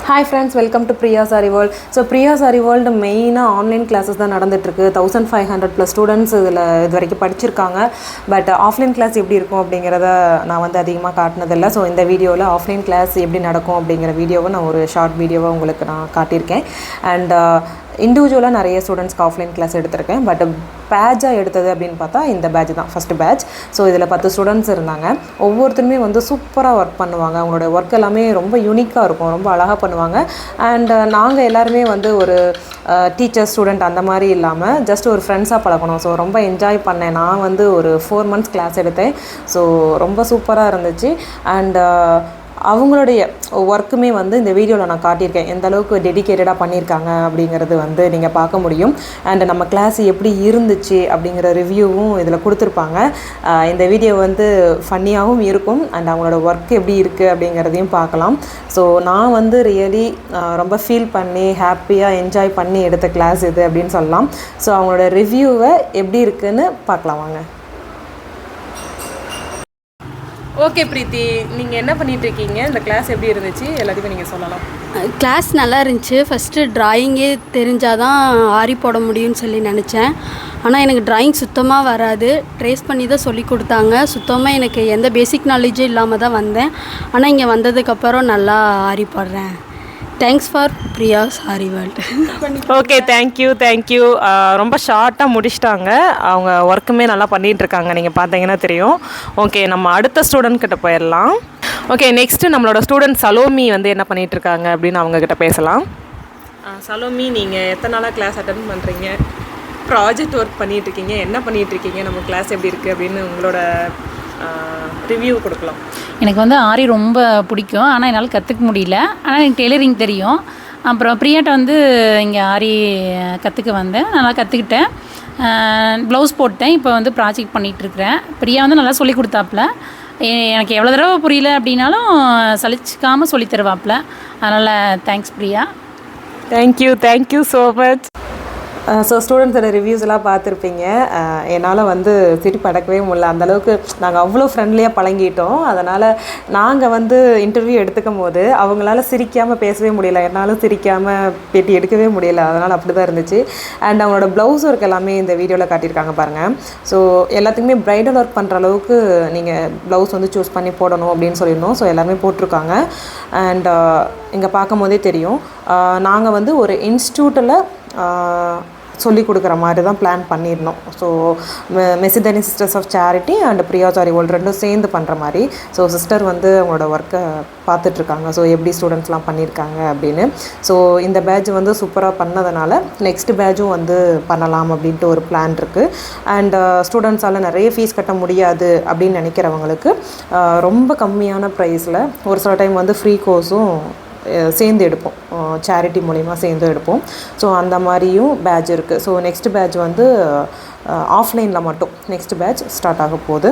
Hi friends, welcome to Priya Sari World. So Priya Sari World மெயினா online classes தான் நடந்துட்டு இருக்கு. 1500 plus students இதில் இது வரைக்கும் படிச்சிருக்காங்க. பட் ஆஃப்லைன் கிளாஸ் எப்படி இருக்கும் அப்படிங்கிறத நான் வந்து அதிகமாக காட்டினதில்லை. ஸோ இந்த வீடியோவில் ஆஃப்லைன் கிளாஸ் எப்படி நடக்கும் அப்படிங்கிற வீடியோவை நான் ஒரு ஷார்ட் வீடியோவை உங்களுக்கு நான் காட்டியிருக்கேன். அண்ட் இண்டிவிஜுவலாக நிறைய ஸ்டூடெண்ட்ஸ்க்கு ஆஃப்லைன் கிளாஸ் எடுத்திருக்கேன். பட் பேட்சாக எடுத்தது அப்படின்னு பார்த்தா இந்த பேட்ச் தான் ஃபஸ்ட்டு பேட்ச். ஸோ இதில் 10 ஸ்டூடெண்ட்ஸ் இருந்தாங்க. ஒவ்வொருத்தருமே வந்து சூப்பராக ஒர்க் பண்ணுவாங்க. அவங்களோட ஒர்க் எல்லாமே ரொம்ப யூனிக்காக இருக்கும், ரொம்ப அழகாக பண்ணுவாங்க. அண்ட் நாங்கள் எல்லாருமே வந்து ஒரு டீச்சர் ஸ்டூடெண்ட் அந்த மாதிரி இல்லாமல் ஜஸ்ட் ஒரு ஃப்ரெண்ட்ஸாக பழகணும். ஸோ ரொம்ப என்ஜாய் பண்ணேன். நான் வந்து ஒரு 4 months கிளாஸ் எடுத்தேன். ஸோ ரொம்ப சூப்பராக இருந்துச்சு. அண்ட் அவங்களுடைய ஒர்க்குமே வந்து இந்த வீடியோவில் நான் காட்டியிருக்கேன். எந்த அளவுக்கு டெடிக்கேட்டடாக பண்ணியிருக்காங்க அப்படிங்கிறது வந்து நீங்கள் பார்க்க முடியும். அண்ட் நம்ம கிளாஸ் எப்படி இருந்துச்சு அப்படிங்கிற ரிவ்யூவும் இதில் கொடுத்துருப்பாங்க. இந்த வீடியோ வந்து ஃபன்னியாகவும் இருக்கும். அண்ட் அவங்களோட ஒர்க் எப்படி இருக்குது அப்படிங்கிறதையும் பார்க்கலாம். ஸோ நான் வந்து ரியலி ரொம்ப ஃபீல் பண்ணி ஹாப்பியாக என்ஜாய் பண்ணி எடுத்த கிளாஸ் இது அப்படின்னு சொல்லலாம். ஸோ அவங்களோட ரிவ்யூவை எப்படி இருக்குதுன்னு பார்க்கலாம் வாங்க. ஓகே பிரீத்தி, நீங்கள் என்ன பண்ணிகிட்ருக்கீங்க? இந்த கிளாஸ் எப்படி இருந்துச்சு எல்லாத்தையுமே நீங்கள் சொல்லலாம். கிளாஸ் நல்லா இருந்துச்சு. ஃபஸ்ட்டு ட்ராயிங்கே தெரிஞ்சால் தான் ஆரி போட முடியும்னு சொல்லி நினச்சேன். ஆனால் எனக்கு ட்ராயிங் சுத்தமாக வராது. ட்ரேஸ் பண்ணி தான் சொல்லி கொடுத்தாங்க. சுத்தமாக எனக்கு எந்த பேசிக் நாலேஜும் இல்லாமல் தான் வந்தேன். ஆனால் இங்கே வந்ததுக்கப்புறம் நல்லா ஆரி போடுறேன். Thanks for Priya Sari world. Okay, thank you. ரொம்ப ஷார்ட்டாக முடிச்சிட்டாங்க. அவங்க ஒர்க்குமே நல்லா பண்ணிகிட்ருக்காங்க, நீங்கள் பார்த்தீங்கன்னா தெரியும். ஓகே, நம்ம அடுத்த ஸ்டூடெண்ட் கிட்ட போயிடலாம். ஓகே, நெக்ஸ்ட்டு நம்மளோட ஸ்டூடெண்ட் சலோமி வந்து என்ன பண்ணிகிட்ருக்காங்க அப்படின்னு அவங்கக்கிட்ட பேசலாம். சலோமி, நீங்கள் எத்தனை நாளாக கிளாஸ் அட்டெண்ட் பண்ணுறீங்க? ப்ராஜெக்ட் ஒர்க் பண்ணிகிட்ருக்கீங்க, என்ன பண்ணிகிட்ருக்கீங்க? நம்ம கிளாஸ் எப்படி இருக்குது அப்படின்னு உங்களோட ரிவ்யூ கொடுக்கலாம். எனக்கு வந்து ஆரி ரொம்ப பிடிக்கும். ஆனால் என்னால் கற்றுக்க முடியல. ஆனால் எனக்கு டெய்லரிங் தெரியும். அப்புறம் பிரியாட்ட வந்து இங்கே ஆரி கற்றுக்க வந்தேன். நல்லா கற்றுக்கிட்டேன். ப்ளவுஸ் போட்டேன். இப்போ வந்து ப்ராஜெக்ட் பண்ணிகிட்ருக்கிறேன். பிரியா வந்து நல்லா சொல்லி கொடுத்தாப்புல. எனக்கு எவ்வளோ தடவை புரியல அப்படின்னாலும் சலிச்சிக்காமல் சொல்லி தருவாப்புல. அதனால் thanks Priya. Thank you so much. So ஸ்டூடெண்ட்ஸோட ரிவ்யூஸ் எல்லாம் பார்த்துருப்பீங்க. என்னால் வந்து சிரிப்பு அடக்கவே முடியல. அந்தளவுக்கு நாங்கள் அவ்வளோ ஃப்ரெண்ட்லியாக பழகிட்டோம். அதனால் நாங்கள் வந்து இன்டர்வியூ எடுத்துக்கும் போது அவங்களால சிரிக்காமல் பேசவே முடியல, என்னாலும் சிரிக்காமல் பேட்டி எடுக்கவே முடியல. அதனால் அப்படி தான் இருந்துச்சு. அண்ட் அவங்களோட ப்ளவுஸ் ஒர்க் எல்லாமே இந்த வீடியோவில் காட்டியிருக்காங்க பாருங்கள். ஸோ எல்லாத்துக்குமே ப்ரைடல் ஒர்க் பண்ணுற அளவுக்கு நீங்கள் ப்ளவுஸ் வந்து சூஸ் பண்ணி போடணும் அப்படின்னு சொல்லியிருந்தோம். ஸோ எல்லாமே போட்டிருக்காங்க. அண்ட் இங்கே பார்க்கும் போதே தெரியும், நாங்கள் வந்து ஒரு இன்ஸ்டியூட்டில் சொல்லி கொடுக்குற மாதிரி தான் பிளான் பண்ணியிருந்தோம். ஸோ மெசிதனி sisters of charity and Priya Sari World ரெண்டும் சேர்ந்து பண்ணுற மாதிரி. ஸோ சிஸ்டர் வந்து அவங்களோட ஒர்க்கை பார்த்துட்ருக்காங்க. ஸோ எப்படி ஸ்டூடெண்ட்ஸ்லாம் பண்ணியிருக்காங்க அப்படின்னு. ஸோ இந்த பேட்ச் வந்து சூப்பராக பண்ணதுனால நெக்ஸ்ட் பேட்சும் வந்து பண்ணலாம் அப்படின்ட்டு ஒரு பிளான் இருக்குது. அண்ட் ஸ்டூடெண்ட்ஸால் நிறைய ஃபீஸ் கட்ட முடியாது அப்படின்னு நினைக்கிறவங்களுக்கு ரொம்ப கம்மியான ப்ரைஸில் ஒரு சில டைம் வந்து ஃப்ரீ கோர்ஸும் சேர்ந்து எடுப்போம், சேரிட்டி மூலிமா சேர்ந்து எடுப்போம். ஸோ அந்த மாதிரியும் பேட்ச் இருக்குது. ஸோ நெக்ஸ்ட் பேட்ச் வந்து ஆஃப்லைனில் மட்டும் நெக்ஸ்ட் பேட்ச் ஸ்டார்ட் ஆக போகுது.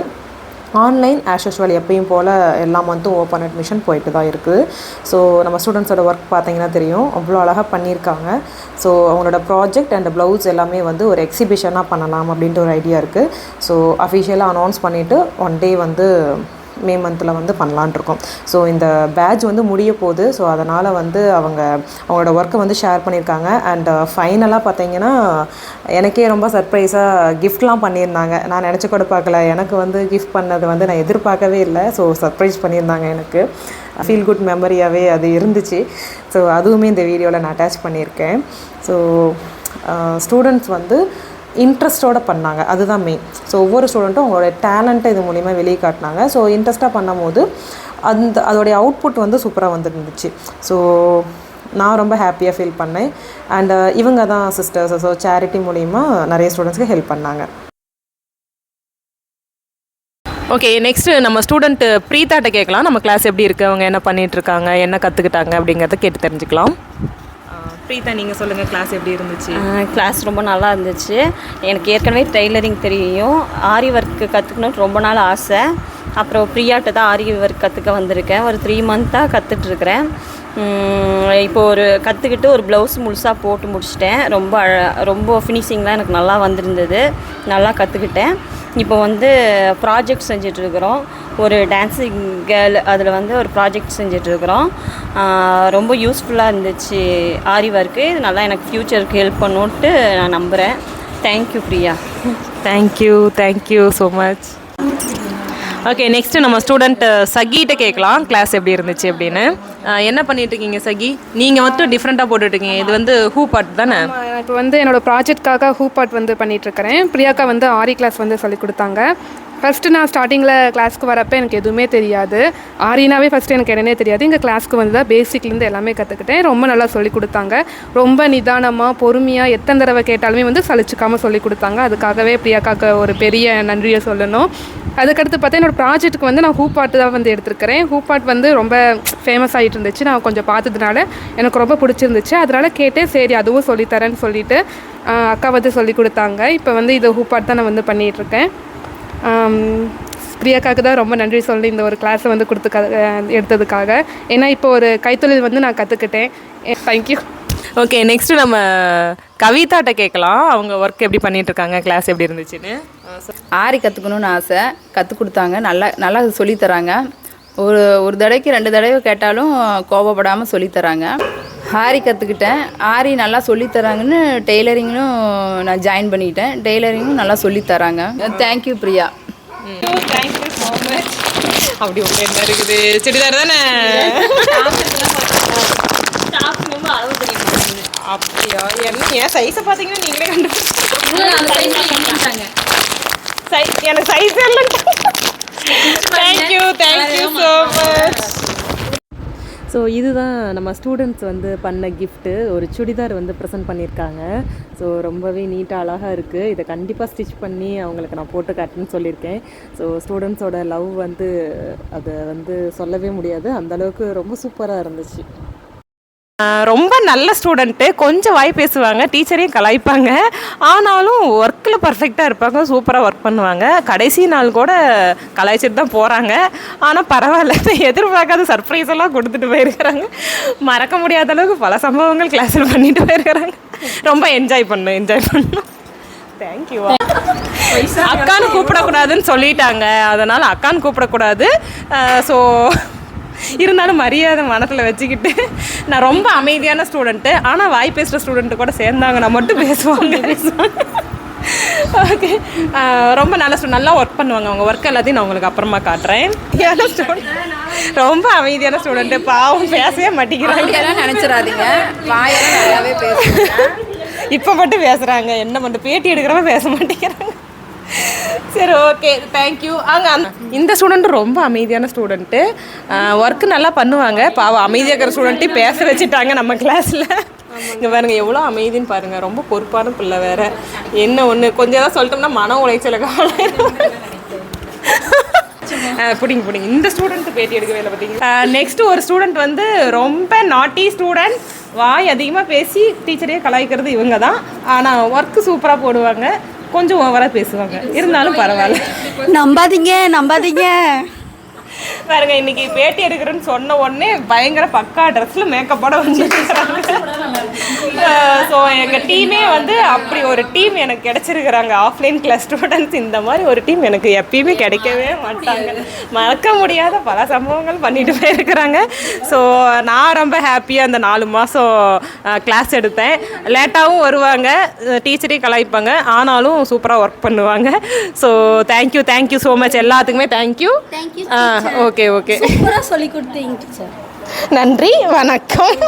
ஆன்லைன் ஆஸ் யூஷுவல் எப்பயும் போல் எல்லா மந்த்தும் ஓப்பன் அட்மிஷன் போயிட்டு தான் இருக்குது. ஸோ நம்ம ஸ்டூடெண்ட்ஸோட ஒர்க் பார்த்தீங்கன்னா தெரியும், அவ்வளோ அழகாக பண்ணியிருக்காங்க. ஸோ அவங்களோட ப்ராஜெக்ட் அண்ட் ப்ளவுஸ் எல்லாமே வந்து ஒரு எக்ஸிபிஷனாக பண்ணலாம் அப்படின்ட்டு ஒரு ஐடியா இருக்குது. ஸோ அஃபிஷியலாக அனௌன்ஸ் பண்ணிவிட்டு 1 day வந்து மே மந்தில் வந்து பண்ணலான்ட்ருக்கோம். ஸோ இந்த பேட்ச் வந்து முடிய போகுது. ஸோ அதனால் வந்து அவங்களோட ஒர்க்கை வந்து ஷேர் பண்ணியிருக்காங்க. அண்ட் ஃபைனலாக பார்த்தீங்கன்னா எனக்கே ரொம்ப சர்ப்ரைஸாக கிஃப்ட்லாம் பண்ணியிருந்தாங்க. நான் நினச்சி கூட பார்க்கல. எனக்கு வந்து கிஃப்ட் பண்ணது வந்து நான் எதிர்பார்க்கவே இல்லை. ஸோ சர்ப்ரைஸ் பண்ணியிருந்தாங்க. எனக்கு ஃபீல் குட் மெமரியாகவே அது இருந்துச்சு. ஸோ அதுவுமே இந்த வீடியோவில் நான் அட்டாச் பண்ணியிருக்கேன். ஸோ ஸ்டூடெண்ட்ஸ் வந்து இன்ட்ரெஸ்ட்டோடு பண்ணாங்க, அதுதான் மெயின். ஸோ ஒவ்வொரு ஸ்டூடெண்ட்டும் அவங்களோட டேலண்ட்டை இது மூலிமா வெளியே காட்டினாங்க. ஸோ இன்ட்ரெஸ்ட்டாக பண்ணும் போது அதோடைய அவுட்புட் வந்து சூப்பராக வந்துருந்துச்சு. ஸோ நான் ரொம்ப ஹாப்பியாக ஃபீல் பண்ணேன். அண்ட் இவங்க தான் சிஸ்டர்ஸ். ஸோ சேரிட்டி மூலிமா நிறைய ஸ்டூடெண்ட்ஸ்க்கு ஹெல்ப் பண்ணாங்க. ஓகே, நெக்ஸ்ட்டு நம்ம ஸ்டூடெண்ட் ப்ரீதாட்ட கேட்கலாம். நம்ம கிளாஸ் எப்படி இருக்குது, அவங்க என்ன பண்ணிகிட்ருக்காங்க, என்ன கற்றுக்கிட்டாங்க அப்படிங்கிறத கேட்டு தெரிஞ்சுக்கலாம். ப்ரீதா, நீங்கள் சொல்லுங்கள், கிளாஸ் எப்படி இருந்துச்சு? கிளாஸ் ரொம்ப நல்லா இருந்துச்சு. எனக்கு ஏற்கனவே டெய்லரிங் தெரியும். ஆரி ஒர்க்கு கற்றுக்கணுன்னு ரொம்ப நாள் ஆசை. அப்புறம் பிரியாட்ட தான் ஆரி ஒர்க் கற்றுக்க வந்திருக்கேன். ஒரு 3 month கற்றுட்ருக்குறேன். இப்போது கற்றுக்கிட்டு ஒரு ப்ளவுஸ் முழுசாக போட்டு முடிச்சிட்டேன். ரொம்ப ஃபினிஷிங்லாம் எனக்கு நல்லா வந்திருந்தது. நல்லா கற்றுக்கிட்டேன். இப்போ வந்து ப்ராஜெக்ட் செஞ்சிட்ருக்குறோம். ஒரு டான்ஸிங் கேர்ள் அதில் வந்து ஒரு ப்ராஜெக்ட் செஞ்சிட்ருக்குறோம். ரொம்ப யூஸ்ஃபுல்லாக இருந்துச்சு ஆரி ஒர்க்கு. இது நல்லா எனக்கு ஃப்யூச்சருக்கு ஹெல்ப் பண்ணுன்ட்டு நான் நம்புகிறேன். Thank you Priya. Thank you so much. Okay, next நம்ம ஸ்டூடெண்ட் சகிட்ட கேட்கலாம் கிளாஸ் எப்படி இருந்துச்சு அப்படின்னு. என்ன பண்ணிட்டு இருக்கீங்க சகி? நீங்கள் மட்டும் டிஃப்ரெண்ட்டாக போட்டுட்ருக்கீங்க. இது வந்து ஹூப் ஆர்ட் தானே? இப்போ வந்து என்னோடய ப்ராஜெக்ட்காக ஹூப் ஆர்ட் வந்து பண்ணிகிட்ருக்கிறேன். பிரியாக்கா வந்து ஆரி கிளாஸ் வந்து சொல்லிக் கொடுத்தாங்க. ஃபஸ்ட்டு நான் ஸ்டார்டிங்கில் கிளாஸ்க்கு வரப்போ எனக்கு எதுவுமே தெரியாது. ஆரினாவே ஃபஸ்ட்டு எனக்கு என்னன்னே தெரியாது. இங்கே கிளாஸ்க்கு வந்து தான் பேசிக்லேருந்து எல்லாமே கற்றுக்கிட்டேன். ரொம்ப நல்லா சொல்லிக் கொடுத்தாங்க. ரொம்ப நிதானமாக பொறுமையாக எத்தனை தடவை கேட்டாலுமே வந்து சலிச்சிக்காமல் சொல்லிக் கொடுத்தாங்க. அதுக்காகவே பிரியாக்காக்கு ஒரு பெரிய நன்றியை சொல்லணும். அதுக்கடுத்து பார்த்தா என்னோடய ப்ராஜெக்ட்டுக்கு வந்து நான் ஹூப் ஆர்ட் தான் வந்து எடுத்துருக்கிறேன். ஹூப் ஆர்ட் வந்து ரொம்ப ஃபேமஸ் ஆகிட்டு இருந்துச்சு. நான் கொஞ்சம் பார்த்ததுனால எனக்கு ரொம்ப பிடிச்சிருந்துச்சு. அதனால் கேட்டேன், சரி அதுவும் சொல்லித்தரேன்னு சொல்லிவிட்டு அக்கா வந்து சொல்லி கொடுத்தாங்க. இப்போ வந்து இது ஹூப் ஆர்ட் தான் நான் வந்து பண்ணிகிட்ருக்கேன். பிரியாக்காவுக்கு தான் ரொம்ப நன்றி சொல்லி இந்த ஒரு கிளாஸை வந்து எடுத்ததுக்காக. ஏன்னா இப்போ ஒரு கைத்தொழில் வந்து நான் கற்றுக்கிட்டேன். தேங்க்யூ. ஓகே, நெக்ஸ்ட்டு நம்ம கவிதாட்ட கேட்கலாம். அவங்க ஒர்க் எப்படி பண்ணிகிட்ருக்காங்க, கிளாஸ் எப்படி இருந்துச்சுன்னு. ஆரி கற்றுக்கணுன்னு ஆசை, கற்றுக் கொடுத்தாங்க. நல்லா சொல்லித்தராங்க. ஒரு தடவைக்கு 2 தடவை கேட்டாலும் கோபப்படாமல் சொல்லித்தராங்க. ஆரி கற்றுக்கிட்டேன். ஆரி நல்லா சொல்லித்தராங்கன்னு டெய்லரிங்கும் நான் ஜாயின் பண்ணிக்கிட்டேன். டெய்லரிங்கும் நல்லா சொல்லித்தராங்க. Thank you Priya. Thank you so much. அப்படி உங்களுக்கு என்ன இருக்குது? சுடிதார் தானே? அப்படியா? என் சைஸை பார்த்தீங்கன்னா நீங்களே கண்டுபிடிச்சாங்க. எனக்கு சைஸ் இல்லை. Thank you so much. ஸோ இதுதான் நம்ம ஸ்டூடெண்ட்ஸ் வந்து பண்ண கிஃப்ட்டு. ஒரு சுடிதார் வந்து ப்ரெசென்ட் பண்ணியிருக்காங்க. ஸோ ரொம்பவே நீட்டாக அழகாக இருக்குது. இதை கண்டிப்பாக ஸ்டிச் பண்ணி அவங்களுக்கு நான் போட்டு காட்டுன்னு சொல்லியிருக்கேன். ஸோ ஸ்டூடெண்ட்ஸோட லவ் வந்து அதை வந்து சொல்லவே முடியாது. அந்தளவுக்கு ரொம்ப சூப்பராக இருந்துச்சு. ரொம்ப நல்ல ஸ்டூடெண்ட்டு. கொஞ்சம் வாய் பேசுவாங்க, டீச்சரையும் கலாய்ப்பாங்க. ஆனாலும் ஒர்க்கில் பர்ஃபெக்டாக இருப்பாங்க. சூப்பராக ஒர்க் பண்ணுவாங்க. கடைசி நாள் கூட கலாய்ச்சிட்டு தான் போகிறாங்க. ஆனால் பரவாயில்ல, எதிர்பார்க்காத சர்ப்ரைஸ் எல்லாம் கொடுத்துட்டு போயிருக்கிறாங்க. மறக்க முடியாத அளவுக்கு பல சம்பவங்கள் கிளாஸில் பண்ணிட்டு போயிருக்கிறாங்க. ரொம்ப என்ஜாய் பண்ணோம். தேங்க்யூ. அக்கான்னு கூப்பிடக்கூடாதுன்னு சொல்லிட்டாங்க. அதனால் அக்கான்னு கூப்பிடக்கூடாது. ஸோ இருந்தாலும் மரியாதை மனத்தில் வச்சுக்கிட்டு, நான் ரொம்ப அமைதியான ஸ்டூடெண்ட்டு. ஆனால் வாய் பேசுகிற ஸ்டூடெண்ட்டு கூட சேர்ந்தாங்கன்னா மட்டும் பேசுவாங்க. ஓகே, ரொம்ப நல்ல நல்லா ஒர்க் பண்ணுவாங்க. அவங்க ஒர்க் எல்லாத்தையும் நான் உங்களுக்கு அப்புறமா காட்டுறேன். ரொம்ப அமைதியான ஸ்டூடெண்ட்டு, பாவம் பேசவே மாட்டேங்கிறாங்க. நினச்சிடாதீங்க, வாயெல்லாம் நல்லாவே பேசுவாங்க. இப்போ மட்டும் பேசுகிறாங்க, என்ன மட்டும் பேட்டி எடுக்கிறவங்க பேச மாட்டேங்கிறாங்க. சரி, ஓகே, தேங்க்யூ. இந்த ஸ்டூடெண்ட்டு ரொம்ப அமைதியான ஸ்டூடெண்ட்டு. ஒர்க்கு நல்லா பண்ணுவாங்க. பாவம் அமைதியாக இருக்கிற ஸ்டூடெண்ட்டையும் பேச வச்சுட்டாங்க நம்ம கிளாஸில். இங்கே பாருங்கள் எவ்வளோ அமைதின்னு பாருங்கள். ரொம்ப பொறுப்பான பிள்ளை வேறு. என்ன ஒன்று கொஞ்சம் தான் சொல்லிட்டோம்னா மன உளைச்சலுக்கு ஆளாயிடும். பிடிங்க. இந்த ஸ்டூடெண்ட்டு பேட்டி எடுக்கவே இல்லை பார்த்தீங்க. நெக்ஸ்ட்டு ஒரு ஸ்டூடெண்ட் வந்து ரொம்ப நாட்டி ஸ்டூடெண்ட். வாய் அதிகமாக பேசி டீச்சரையே கலாய்க்கிறது இவங்க தான். ஆனால் ஒர்க்கு சூப்பராக போடுவாங்க. கொஞ்சம் ஓவராக பேசுவாங்க. இருந்தாலும் பரவாயில்ல. நம்பாதீங்க. பாருங்க, இன்னைக்கு பேட்டி எடுக்கிறேன்னு சொன்ன உடனே பயங்கர பக்கா ட்ரெஸ்ஸில் மேக்கப்போட வந்துருக்குறாங்க. ஸோ எங்கள் டீமே வந்து அப்படி ஒரு டீம் எனக்கு கிடச்சிருக்கிறாங்க. ஆஃப்லைன் கிளாஸ் ஸ்டூடெண்ட்ஸ் இந்த மாதிரி ஒரு டீம் எனக்கு எப்பயுமே கிடைக்கவே மாட்டாங்க. மறக்க முடியாத பல சம்பவங்கள் பண்ணிட்டு போயிருக்கிறாங்க. ஸோ நான் ரொம்ப ஹாப்பியாக அந்த 4 மாதம் கிளாஸ் எடுத்தேன். லேட்டாகவும் வருவாங்க, டீச்சரையும் கலாய்ப்பாங்க. ஆனாலும் சூப்பராக ஒர்க் பண்ணுவாங்க. So thank you so much. எல்லாத்துக்குமே தேங்க்யூ. ஓகே சூப்பராக சொல்லி கொடுத்தீங்க டீச்சர். நன்றி, வணக்கம்.